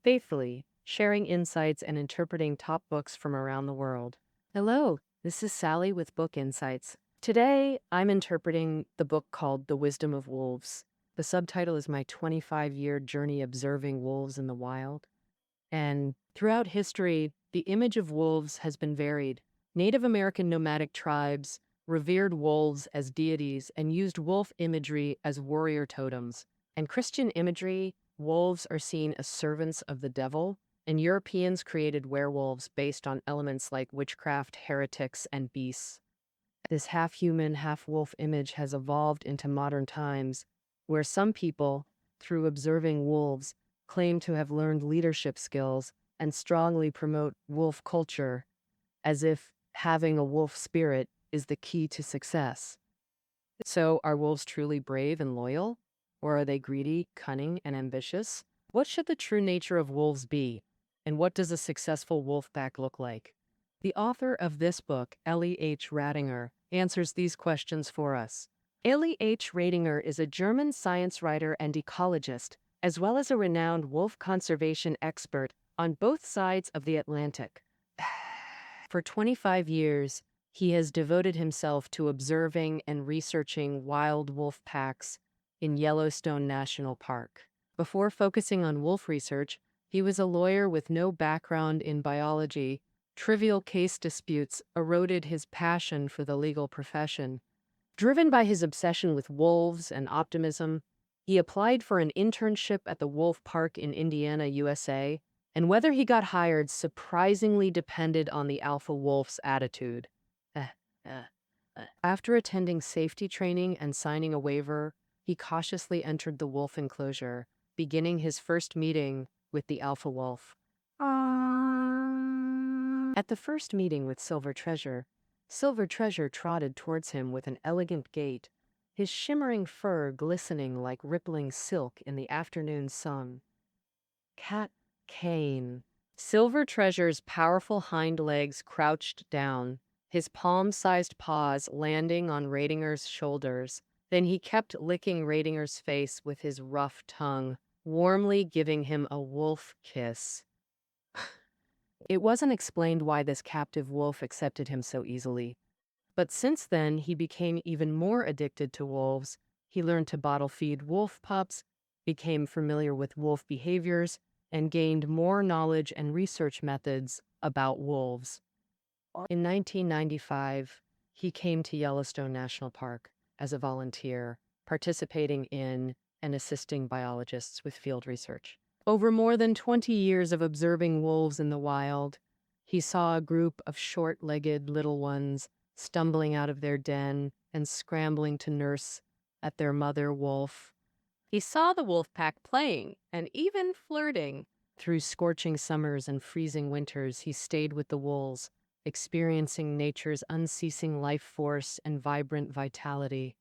faithfully, sharing insights and interpreting top books from around the world. Hello, this is Sally with Book Insights. Today, I'm interpreting the book called The Wisdom of Wolves. The subtitle is My 25-Year Journey Observing Wolves in the Wild. And throughout history, the image of wolves has been varied. Native American nomadic tribes revered wolves as deities and used wolf imagery as warrior totems. In Christian imagery, wolves are seen as servants of the devil, and Europeans created werewolves based on elements like witchcraft, heretics, and beasts. This half-human, half-wolf image has evolved into modern times, where some people, through observing wolves, claim to have learned leadership skills and strongly promote wolf culture, as if having a wolf spirit is the key to success. So, are wolves truly brave and loyal? Or are they greedy, cunning, and ambitious? What should the true nature of wolves be? And what does a successful wolf pack look like? The author of this book, Ellie H. Ratinger, answers these questions for us. Ellie H. Ratinger is a German science writer and ecologist, as well as a renowned wolf conservation expert on both sides of the Atlantic. For 25 years, he has devoted himself to observing and researching wild wolf packs in Yellowstone National Park. Before focusing on wolf research, he was a lawyer with no background in biology. Trivial case disputes eroded his passion for the legal profession. Driven by his obsession with wolves and optimism, he applied for an internship at the Wolf Park in Indiana, USA, and whether he got hired surprisingly depended on the alpha wolf's attitude. After attending safety training and signing a waiver, he cautiously entered the wolf enclosure, beginning his first meeting with the alpha wolf. At the first meeting with Silver Treasure trotted towards him with an elegant gait, his shimmering fur glistening like rippling silk in the afternoon sun. Cat Cane. Silver Treasure's powerful hind legs crouched down, his palm-sized paws landing on Ratinger's shoulders. Then he kept licking Ratinger's face with his rough tongue, warmly giving him a wolf kiss. It wasn't explained why this captive wolf accepted him so easily. But since then, he became even more addicted to wolves. He learned to bottle feed wolf pups, became familiar with wolf behaviors, and gained more knowledge and research methods about wolves. In 1995, he came to Yellowstone National Park as a volunteer, participating in and assisting biologists with field research. Over more than 20 years of observing wolves in the wild, he saw a group of short-legged little ones stumbling out of their den and scrambling to nurse at their mother wolf. He saw the wolf pack playing and even flirting. Through scorching summers and freezing winters, he stayed with the wolves, experiencing nature's unceasing life force and vibrant vitality.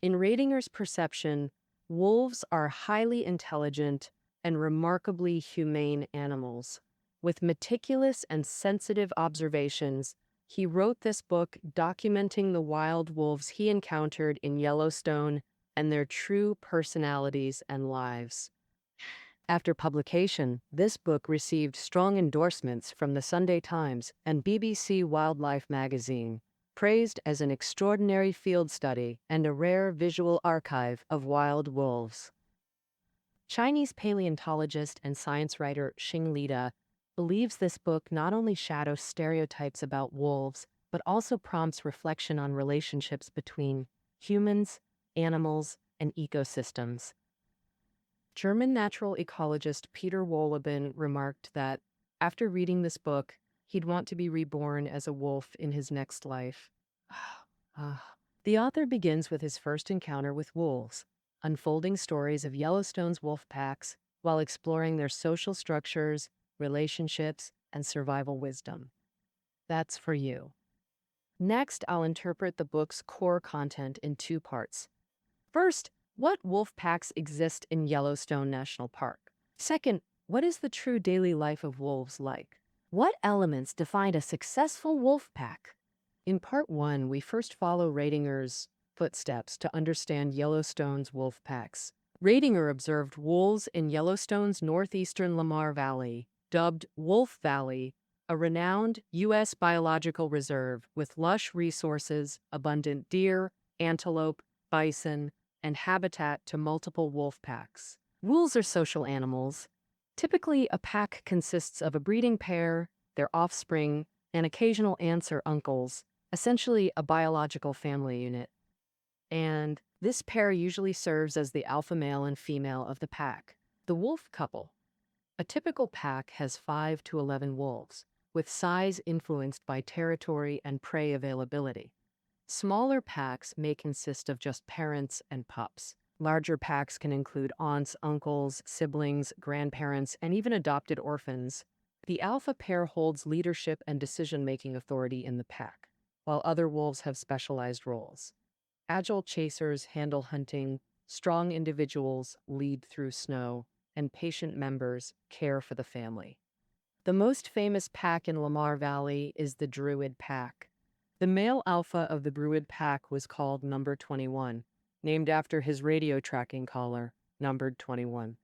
In Ratinger's perception, wolves are highly intelligent and remarkably humane animals. With meticulous and sensitive observations, he wrote this book documenting the wild wolves he encountered in Yellowstone and their true personalities and lives. After publication, this book received strong endorsements from the Sunday Times and BBC Wildlife magazine, praised as an extraordinary field study and a rare visual archive of wild wolves. Chinese paleontologist and science writer Xing Lida believes this book not only shadows stereotypes about wolves, but also prompts reflection on relationships between humans, animals, and ecosystems. German natural ecologist Peter Wohlleben remarked that, after reading this book, he'd want to be reborn as a wolf in his next life. The author begins with his first encounter with wolves, unfolding stories of Yellowstone's wolf packs while exploring their social structures, relationships, and survival wisdom. That's for you. Next, I'll interpret the book's core content in two parts. First, what wolf packs exist in Yellowstone National Park? Second, what is the true daily life of wolves like? What elements define a successful wolf pack? In part one, we first follow Ratinger's footsteps to understand Yellowstone's wolf packs. Ratinger observed wolves in Yellowstone's northeastern Lamar Valley, dubbed Wolf Valley, a renowned U.S. biological reserve with lush resources, abundant deer, antelope, bison, and habitat to multiple wolf packs. Wolves are social animals. Typically, a pack consists of a breeding pair, their offspring, and occasional aunts or uncles, essentially a biological family unit. And this pair usually serves as the alpha male and female of the pack. The wolf couple. A typical pack has 5 to 11 wolves, with size influenced by territory and prey availability. Smaller packs may consist of just parents and pups. Larger packs can include aunts, uncles, siblings, grandparents, and even adopted orphans. The alpha pair holds leadership and decision-making authority in the pack, while other wolves have specialized roles. Agile chasers handle hunting, strong individuals lead through snow, and patient members care for the family. The most famous pack in Lamar Valley is the Druid Pack. The male alpha of the Druid Pack was called Number 21, named after his radio tracking collar, numbered 21.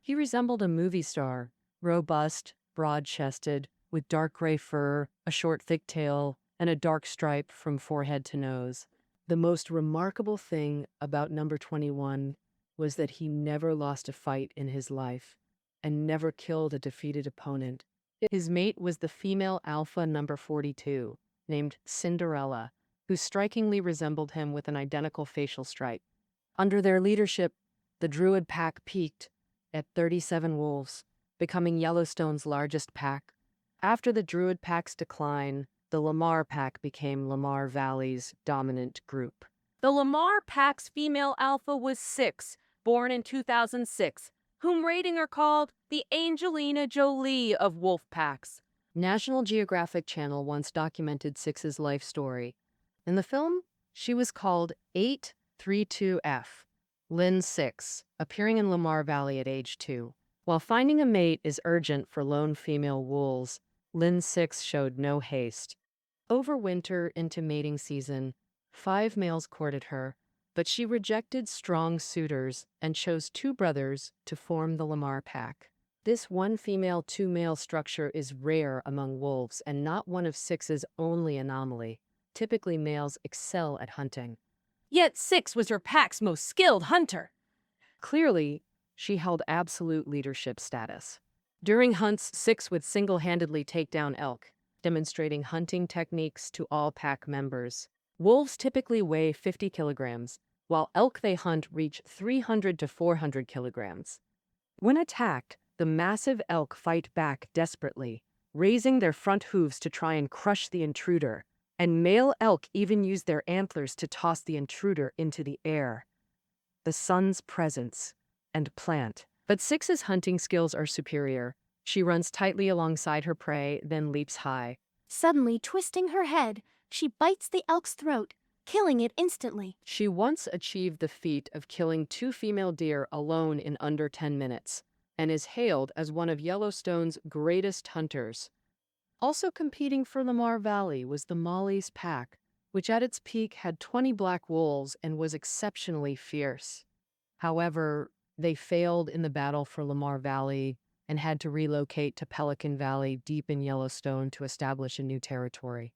He resembled a movie star, robust, broad-chested, with dark gray fur, a short thick tail, and a dark stripe from forehead to nose. The most remarkable thing about Number 21 was that he never lost a fight in his life and never killed a defeated opponent. His mate was the female alpha Number 42, named Cinderella, who strikingly resembled him with an identical facial stripe. Under their leadership, the Druid Pack peaked at 37 wolves, becoming Yellowstone's largest pack. After the Druid Pack's decline, the Lamar Pack became Lamar Valley's dominant group. The Lamar Pack's female alpha was Six, born in 2006, whom Ratinger called the Angelina Jolie of wolf packs. National Geographic Channel once documented Six's life story. In the film, she was called 832F, Lynn Six, appearing in Lamar Valley at age 2. While finding a mate is urgent for lone female wolves, Lynn Six showed no haste. Over winter into mating season, 5 males courted her, but she rejected strong suitors and chose 2 brothers to form the Lamar Pack. This 1 female, 2 male structure is rare among wolves and not one of Six's only anomaly. Typically, males excel at hunting. Yet Six was her pack's most skilled hunter. Clearly, she held absolute leadership status. During hunts, Six would single-handedly take down elk, demonstrating hunting techniques to all pack members. Wolves typically weigh 50 kilograms, while elk they hunt reach 300 to 400 kilograms. When attacked, the massive elk fight back desperately, raising their front hooves to try and crush the intruder, and male elk even use their antlers to toss the intruder into the air. The sun's presence and plant. But Six's hunting skills are superior. She runs tightly alongside her prey, then leaps high. Suddenly twisting her head, she bites the elk's throat, killing it instantly. She once achieved the feat of killing 2 female deer alone in under 10 minutes, and is hailed as one of Yellowstone's greatest hunters. Also competing for Lamar Valley was the Molly's Pack, which at its peak had 20 black wolves and was exceptionally fierce. However, they failed in the battle for Lamar Valley and had to relocate to Pelican Valley deep in Yellowstone to establish a new territory.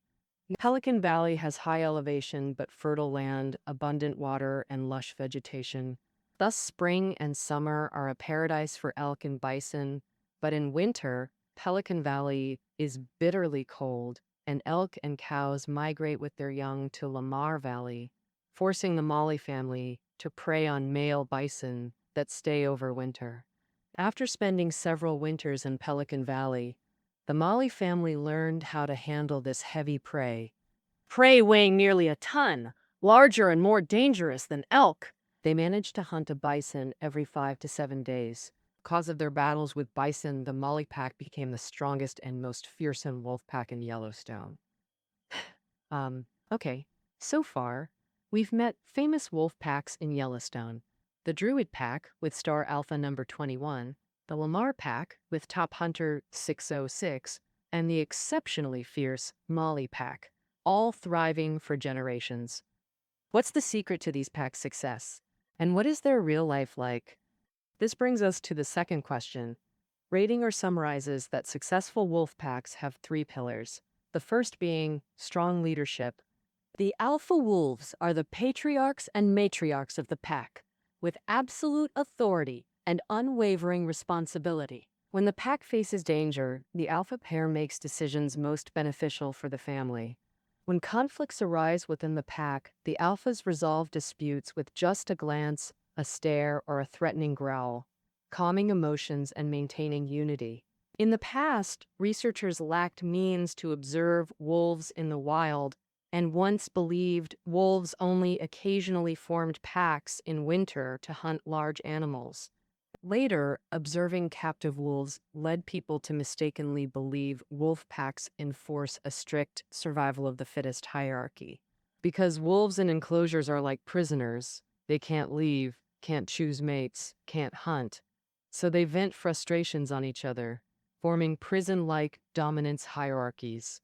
Pelican Valley has high elevation but fertile land, abundant water, and lush vegetation. Thus, spring and summer are a paradise for elk and bison, but in winter, Pelican Valley is bitterly cold, and elk and cows migrate with their young to Lamar Valley, forcing the Molly family to prey on male bison that stay over winter. After spending several winters in Pelican Valley, the Molly family learned how to handle this heavy prey. Prey weighing nearly a ton, larger and more dangerous than elk. They managed to hunt a bison every 5 to 7 days. Because of their battles with bison, the Molly pack became the strongest and most fearsome wolf pack in Yellowstone. Okay, so far, we've met famous wolf packs in Yellowstone. The Druid Pack, with star alpha number 21, the Lamar Pack, with top hunter 606, and the exceptionally fierce Molly Pack, all thriving for generations. What's the secret to these packs' success? And what is their real life like? This brings us to the second question. Ratinger summarizes that successful wolf packs have three pillars. The first being strong leadership. The alpha wolves are the patriarchs and matriarchs of the pack, with absolute authority and unwavering responsibility. When the pack faces danger, the alpha pair makes decisions most beneficial for the family. When conflicts arise within the pack, the alphas resolve disputes with just a glance, a stare, or a threatening growl, calming emotions and maintaining unity. In the past, researchers lacked means to observe wolves in the wild and once believed wolves only occasionally formed packs in winter to hunt large animals. Later, observing captive wolves led people to mistakenly believe wolf packs enforce a strict survival of the fittest hierarchy. Because wolves in enclosures are like prisoners, they can't leave, can't choose mates, can't hunt. So they vent frustrations on each other, forming prison-like dominance hierarchies.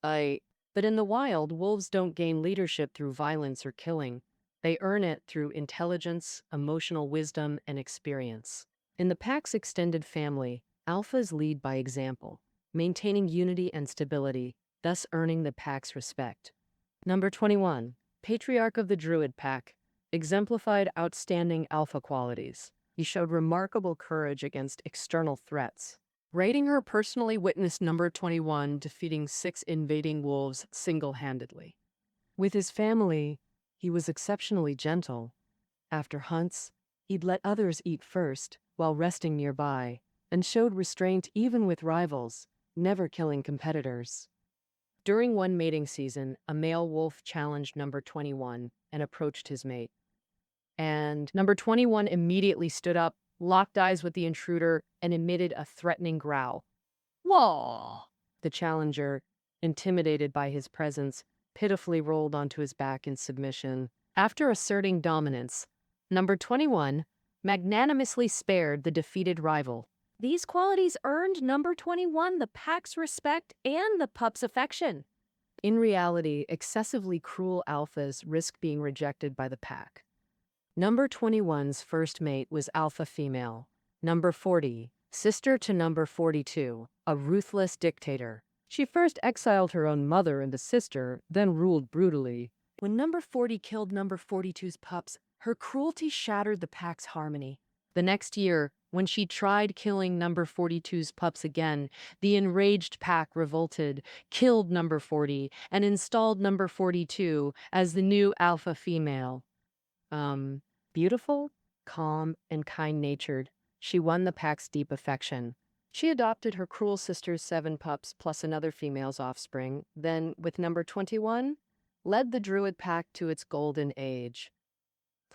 But in the wild, wolves don't gain leadership through violence or killing. They earn it through intelligence, emotional wisdom, and experience. In the pack's extended family, alphas lead by example, maintaining unity and stability, thus earning the pack's respect. Number 21. Patriarch of the Druid Pack. Exemplified outstanding alpha qualities. He showed remarkable courage against external threats. Ratinger personally witnessed number 21 defeating 6 invading wolves single-handedly. With his family, he was exceptionally gentle. After hunts, he'd let others eat first while resting nearby, and showed restraint even with rivals, never killing competitors. During one mating season, a male wolf challenged number 21 and approached his mate. And number 21 immediately stood up, locked eyes with the intruder, and emitted a threatening growl. Whoa! The challenger, intimidated by his presence, pitifully rolled onto his back in submission. After asserting dominance, number 21 magnanimously spared the defeated rival. These qualities earned number 21 the pack's respect and the pup's affection. In reality, excessively cruel alphas risk being rejected by the pack. Number 21's first mate was alpha female. Number 40, sister to number 42, a ruthless dictator. She first exiled her own mother and the sister, then ruled brutally. When number 40 killed number 42's pups, her cruelty shattered the pack's harmony. The next year, when she tried killing number 42's pups again, the enraged pack revolted, killed number 40, and installed number 42 as the new alpha female. Beautiful, calm, and kind-natured, she won the pack's deep affection. She adopted her cruel sister's 7 pups plus another female's offspring, then, with number 21, led the Druid pack to its golden age.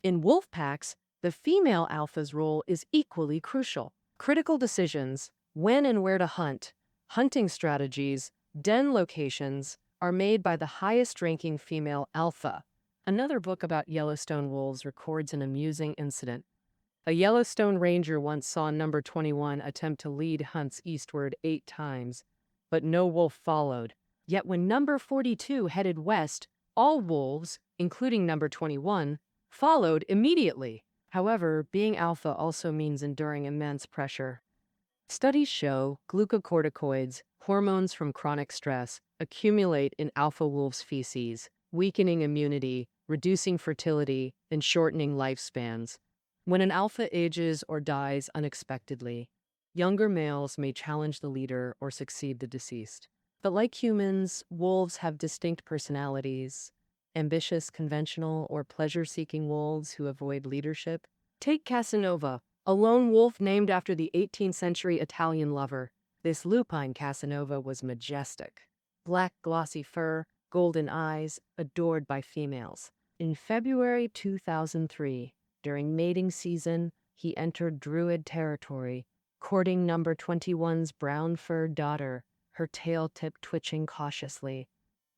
In wolf packs, the female alpha's role is equally crucial. Critical decisions, when and where to hunt, hunting strategies, den locations, are made by the highest-ranking female alpha. Another book about Yellowstone wolves records an amusing incident. A Yellowstone ranger once saw number 21 attempt to lead hunts eastward 8 times, but no wolf followed. Yet when number 42 headed west, all wolves, including number 21, followed immediately. However, being alpha also means enduring immense pressure. Studies show glucocorticoids, hormones from chronic stress, accumulate in alpha wolves' feces, weakening immunity, reducing fertility, and shortening lifespans. When an alpha ages or dies unexpectedly, younger males may challenge the leader or succeed the deceased. But like humans, wolves have distinct personalities. Ambitious, conventional, or pleasure-seeking wolves who avoid leadership. Take Casanova, a lone wolf named after the 18th century Italian lover. This lupine Casanova was majestic. Black, glossy fur, golden eyes, adored by females. In February 2003, during mating season, he entered Druid territory, courting number 21's brown-furred daughter, her tail tip twitching cautiously.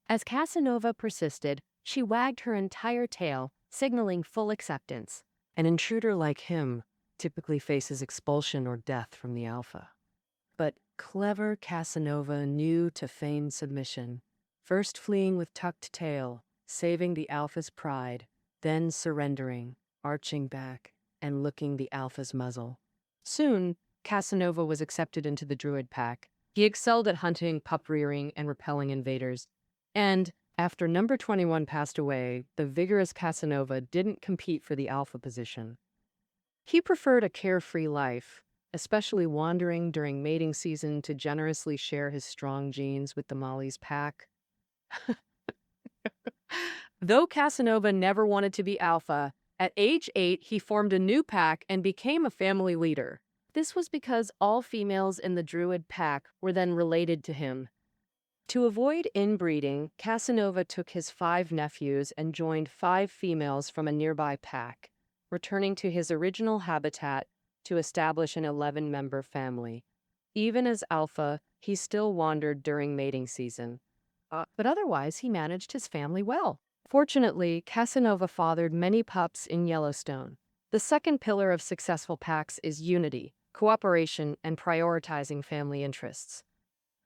As Casanova persisted, she wagged her entire tail, signaling full acceptance. An intruder like him typically faces expulsion or death from the alpha. But clever Casanova knew to feign submission, first fleeing with tucked tail, saving the alpha's pride, then surrendering, arching back, and licking the alpha's muzzle. Soon, Casanova was accepted into the druid pack. He excelled at hunting, pup rearing, and repelling invaders. And after number 21 passed away, the vigorous Casanova didn't compete for the alpha position. He preferred a carefree life, especially wandering during mating season to generously share his strong genes with the Molly's pack. Though Casanova never wanted to be alpha, at age 8 he formed a new pack and became a family leader. This was because all females in the druid pack were then related to him. To avoid inbreeding, Casanova took his 5 nephews and joined 5 females from a nearby pack, returning to his original habitat to establish an 11-member family. Even as alpha, he still wandered during mating season. But otherwise, he managed his family well. Fortunately, Casanova fathered many pups in Yellowstone. The second pillar of successful packs is unity, cooperation, and prioritizing family interests.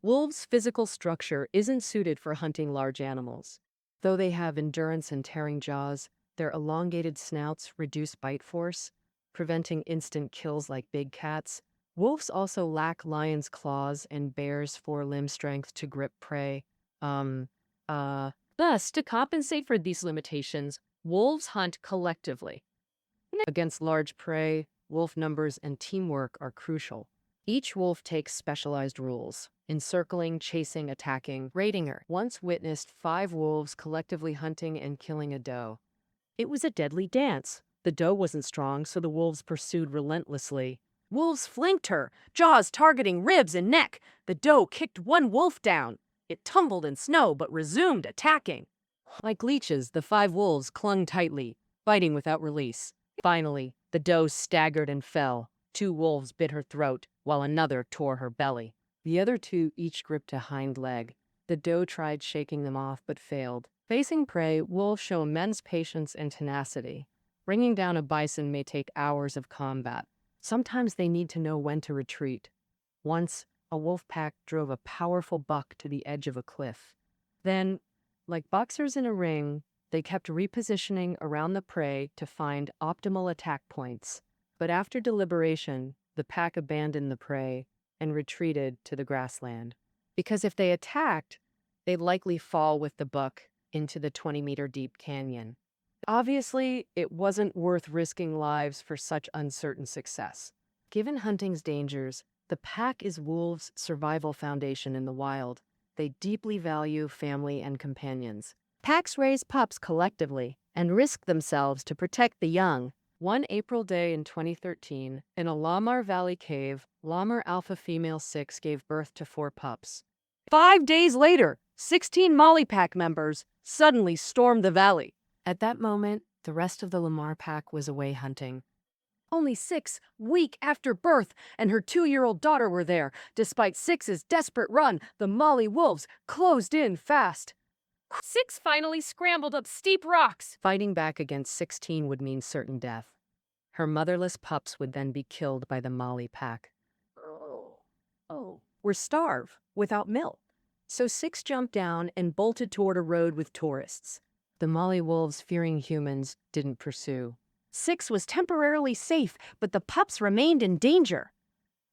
Wolves' physical structure isn't suited for hunting large animals. Though they have endurance and tearing jaws, their elongated snouts reduce bite force, preventing instant kills like big cats. Wolves also lack lions' claws and bears' forelimb strength to grip prey. Thus, to compensate for these limitations, wolves hunt collectively. Against large prey, wolf numbers and teamwork are crucial. Each wolf takes specialized rules: encircling, chasing, attacking, raiding her. Once witnessed 5 wolves collectively hunting and killing a doe. It was a deadly dance. The doe wasn't strong, so the wolves pursued relentlessly. Wolves flanked her, jaws targeting ribs and neck. The doe kicked one wolf down. It tumbled in snow but resumed attacking. Like leeches, the 5 wolves clung tightly, biting without release. Finally, the doe staggered and fell. 2 wolves bit her throat, while another tore her belly. The other 2 each gripped a hind leg. The doe tried shaking them off but failed. Facing prey, wolves show immense patience and tenacity. Bringing down a bison may take hours of combat. Sometimes they need to know when to retreat. Once, a wolf pack drove a powerful buck to the edge of a cliff. Then, like boxers in a ring, they kept repositioning around the prey to find optimal attack points. But after deliberation, the pack abandoned the prey and retreated to the grassland. Because if they attacked, they'd likely fall with the buck into the 20-meter-deep canyon. Obviously, it wasn't worth risking lives for such uncertain success. Given hunting's dangers, the pack is wolves' survival foundation in the wild. They deeply value family and companions. Packs raise pups collectively and risk themselves to protect the young. One April day in 2013, in a Lamar Valley cave, Lamar alpha female 6 gave birth to 4 pups. 5 days later, 16 Molly pack members suddenly stormed the valley. At that moment, the rest of the Lamar pack was away hunting. Only 6 weeks after birth and her 2-year-old daughter were there. Despite 6's desperate run, the Molly wolves closed in fast. 6 finally scrambled up steep rocks. Fighting back against 16 would mean certain death. Her motherless pups would then be killed by the Molly pack. Were starved, without milk. So 6 jumped down and bolted toward a road with tourists. The Molly wolves, fearing humans, didn't pursue. 6 was temporarily safe, but the pups remained in danger.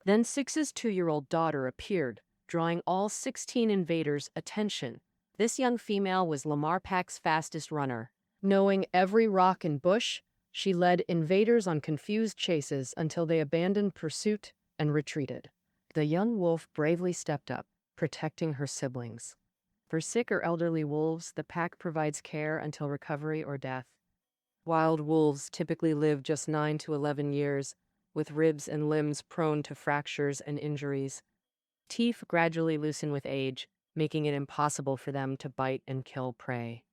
Then 6's 2-year-old daughter appeared, drawing all 16 invaders' attention. This young female was Lamar pack's fastest runner. Knowing every rock and bush, she led invaders on confused chases until they abandoned pursuit and retreated. The young wolf bravely stepped up, protecting her siblings. For sick or elderly wolves, the pack provides care until recovery or death. Wild wolves typically live just 9 to 11 years, with ribs and limbs prone to fractures and injuries. Teeth gradually loosen with age, making it impossible for them to bite and kill prey.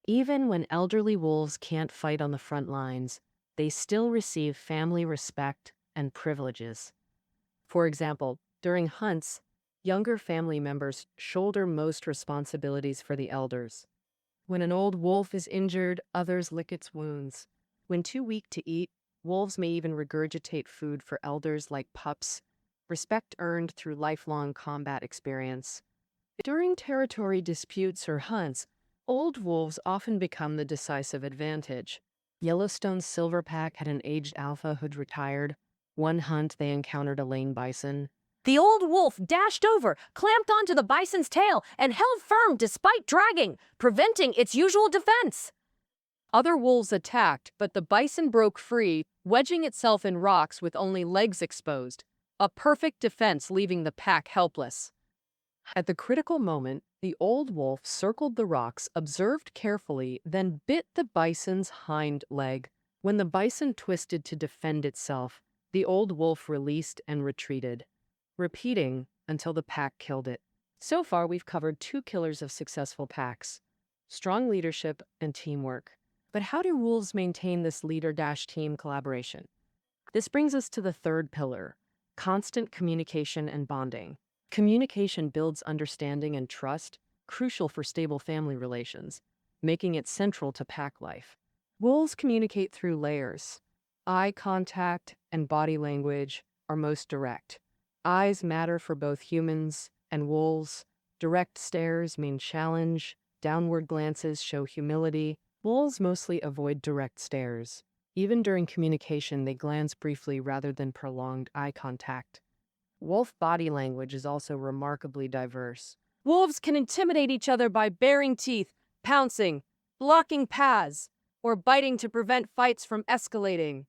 Even when elderly wolves can't fight on the front lines, they still receive family respect and privileges. For example, during hunts, younger family members shoulder most responsibilities for the elders. When an old wolf is injured, others lick its wounds. When too weak to eat, wolves may even regurgitate food for elders like pups, respect earned through lifelong combat experience. During territory disputes or hunts, old wolves often become the decisive advantage. Yellowstone's silver pack had an aged alpha who'd retired. One hunt, they encountered a lame bison. The old wolf dashed over, clamped onto the bison's tail, and held firm despite dragging, preventing its usual defense. Other wolves attacked, but the bison broke free, wedging itself in rocks with only legs exposed. A perfect defense, leaving the pack helpless. At the critical moment, the old wolf circled the rocks, observed carefully, then bit the bison's hind leg. When the bison twisted to defend itself, the old wolf released and retreated, repeating until the pack killed it. So far, we've covered 2 killers of successful packs: strong leadership and teamwork. But how do wolves maintain this leader-team collaboration? This brings us to the third pillar: constant communication and bonding. Communication builds understanding and trust, crucial for stable family relations, making it central to pack life. Wolves communicate through layers. Eye contact and body language are most direct. Eyes matter for both humans and wolves. Direct stares mean challenge. Downward glances show humility. Wolves mostly avoid direct stares. Even during communication, they glance briefly rather than prolonged eye contact. Wolf body language is also remarkably diverse. Wolves can intimidate each other by baring teeth, pouncing, blocking paths, or biting to prevent fights from escalating.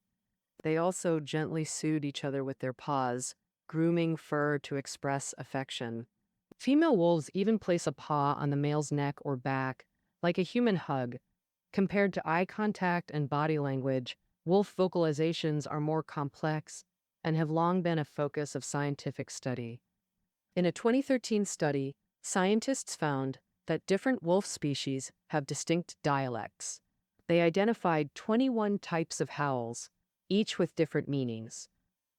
They also gently soothe each other with their paws, grooming fur to express affection. Female wolves even place a paw on the male's neck or back, like a human hug. Compared to eye contact and body language, wolf vocalizations are more complex and have long been a focus of scientific study. In a 2013 study, scientists found that different wolf species have distinct dialects. They identified 21 types of howls, each with different meanings.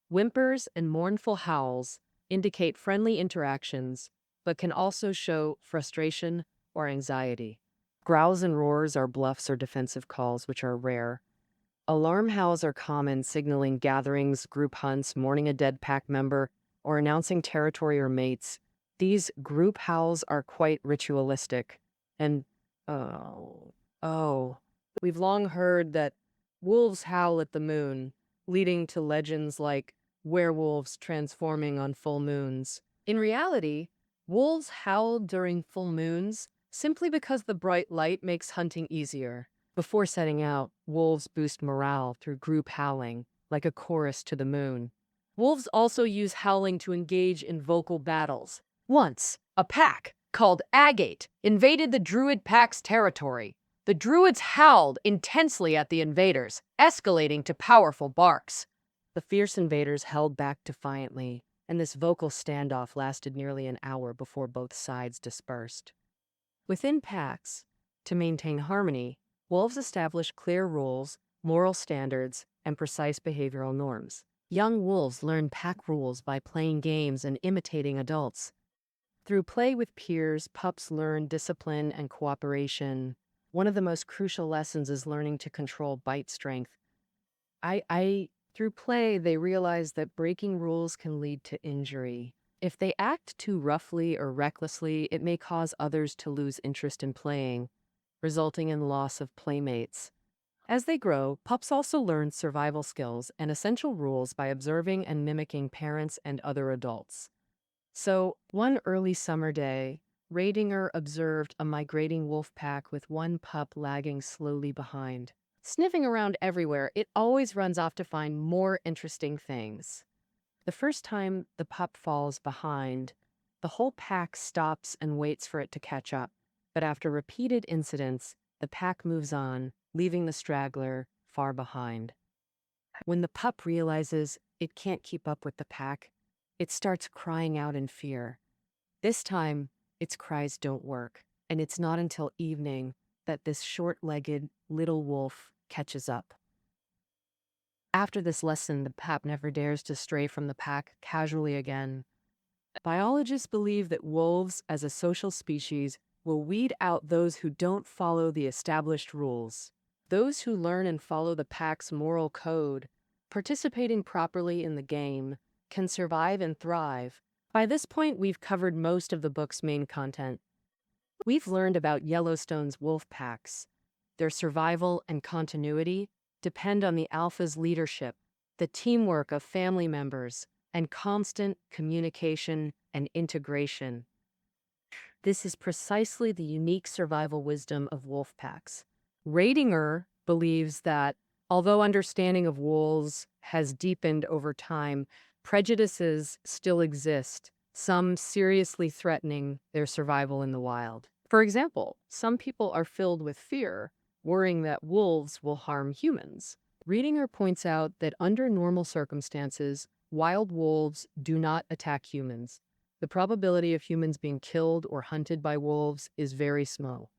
Whimpers and mournful howls indicate friendly interactions, but can also show frustration or anxiety. Growls and roars are bluffs or defensive calls, which are rare. Alarm howls are common, signaling gatherings, group hunts, mourning a dead pack member, or announcing territory or mates. These group howls are quite ritualistic. And, we've long heard that wolves howl at the moon, leading to legends like werewolves transforming on full moons. In reality, wolves howl during full moons simply because the bright light makes hunting easier. Before setting out, wolves boost morale through group howling, like a chorus to the moon. Wolves also use howling to engage in vocal battles. Once, a pack called Agate invaded the Druid pack's territory. The Druids howled intensely at the invaders, escalating to powerful barks. The fierce invaders held back defiantly, and this vocal standoff lasted nearly an hour before both sides dispersed. Within packs, to maintain harmony, wolves establish clear rules, moral standards, and precise behavioral norms. Young wolves learn pack rules by playing games and imitating adults. Through play with peers, pups learn discipline and cooperation. One of the most crucial lessons is learning to control bite strength. Through play, they realize that breaking rules can lead to injury. If they act too roughly or recklessly, it may cause others to lose interest in playing, resulting in loss of playmates. As they grow, pups also learn survival skills and essential rules by observing and mimicking parents and other adults. So, one early summer day, Radinger observed a migrating wolf pack with one pup lagging slowly behind. Sniffing around everywhere, it always runs off to find more interesting things. The first time the pup falls behind, the whole pack stops and waits for it to catch up. But after repeated incidents, the pack moves on, leaving the straggler far behind. When the pup realizes it can't keep up with the pack, it starts crying out in fear. This time, its cries don't work, and it's not until evening that this short-legged little wolf catches up. After this lesson, the pup never dares to stray from the pack casually again. Biologists believe that wolves, as a social species, will weed out those who don't follow the established rules. Those who learn and follow the pack's moral code, participating properly in the game, can survive and thrive. By this point, we've covered most of the book's main content. We've learned about Yellowstone's wolf packs, their survival and continuity, depend on the alpha's leadership, the teamwork of family members, and constant communication and integration. This is precisely the unique survival wisdom of wolf packs. Ratinger believes that although understanding of wolves has deepened over time, prejudices still exist, some seriously threatening their survival in the wild. For example, some people are filled with fear, worrying that wolves will harm humans. Ratinger points out that under normal circumstances, wild wolves do not attack humans. The probability of humans being killed or hunted by wolves is very small.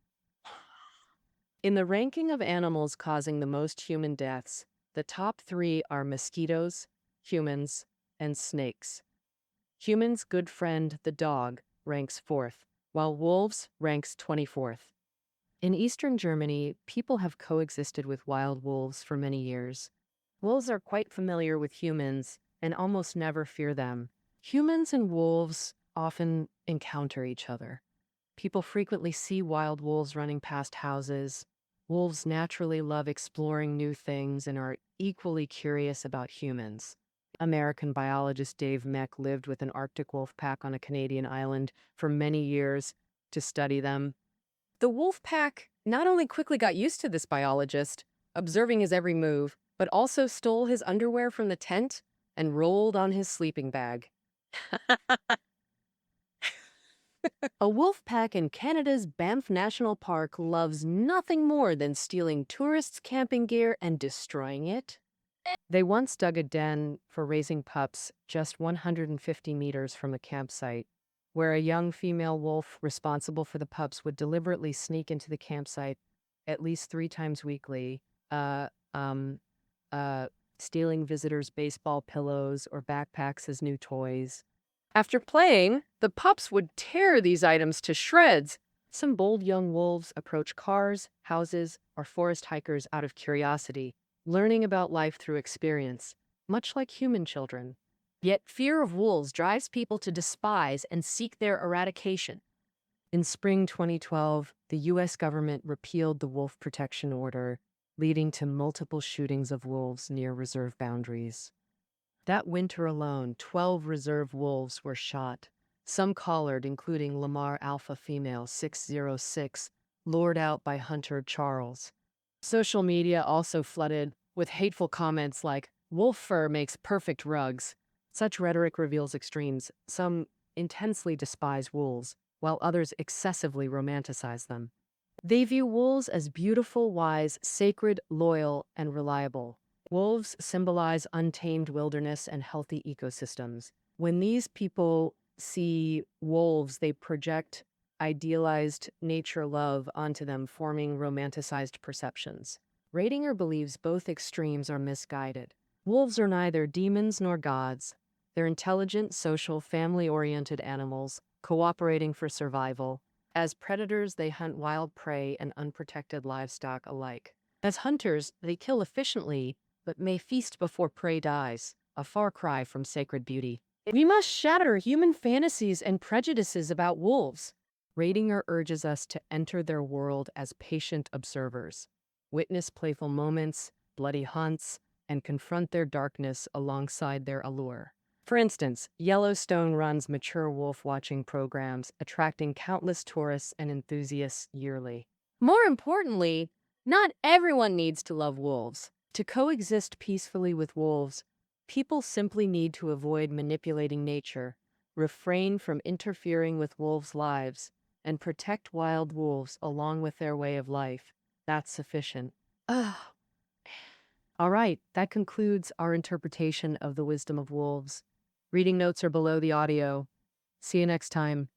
In the ranking of animals causing the most human deaths, the top 3 are mosquitoes, humans, and snakes. Humans' good friend, the dog, ranks 4th, while wolves ranks 24th. In eastern Germany, people have coexisted with wild wolves for many years. Wolves are quite familiar with humans and almost never fear them. Humans and wolves often encounter each other. People frequently see wild wolves running past houses. Wolves naturally love exploring new things and are equally curious about humans. American biologist Dave Meck lived with an Arctic wolf pack on a Canadian island for many years to study them. The wolf pack not only quickly got used to this biologist, observing his every move, but also stole his underwear from the tent and rolled on his sleeping bag. A wolf pack in Canada's Banff National Park loves nothing more than stealing tourists' camping gear and destroying it. They once dug a den for raising pups just 150 meters from a campsite, where a young female wolf responsible for the pups would deliberately sneak into the campsite at least 3 times weekly, uh, um, stealing visitors' baseball pillows or backpacks as new toys. After playing, the pups would tear these items to shreds. Some bold young wolves approach cars, houses, or forest hikers out of curiosity, learning about life through experience, much like human children. Yet fear of wolves drives people to despise and seek their eradication. In spring 2012, the U.S. government repealed the Wolf Protection Order, leading to multiple shootings of wolves near reserve boundaries. That winter alone, 12 reserve wolves were shot, some collared, including Lamar Alpha Female 606, lured out by hunter Charles. Social media also flooded with hateful comments like, "Wolf fur makes perfect rugs." Such rhetoric reveals extremes. Some intensely despise wolves, while others excessively romanticize them. They view wolves as beautiful, wise, sacred, loyal, and reliable. Wolves symbolize untamed wilderness and healthy ecosystems. When these people see wolves, they project idealized nature love onto them, forming romanticized perceptions. Ratinger believes both extremes are misguided. Wolves are neither demons nor gods. They're intelligent, social, family-oriented animals, cooperating for survival. As predators, they hunt wild prey and unprotected livestock alike. As hunters, they kill efficiently, but may feast before prey dies, a far cry from sacred beauty. We must shatter human fantasies and prejudices about wolves. Ratinger urges us to enter their world as patient observers, witness playful moments, bloody hunts, and confront their darkness alongside their allure. For instance, Yellowstone runs mature wolf watching programs, attracting countless tourists and enthusiasts yearly. More importantly, not everyone needs to love wolves. To coexist peacefully with wolves, people simply need to avoid manipulating nature, refrain from interfering with wolves' lives, and protect wild wolves along with their way of life. That's sufficient. Ugh. All right, that concludes our interpretation of the wisdom of wolves. Reading notes are below the audio. See you next time.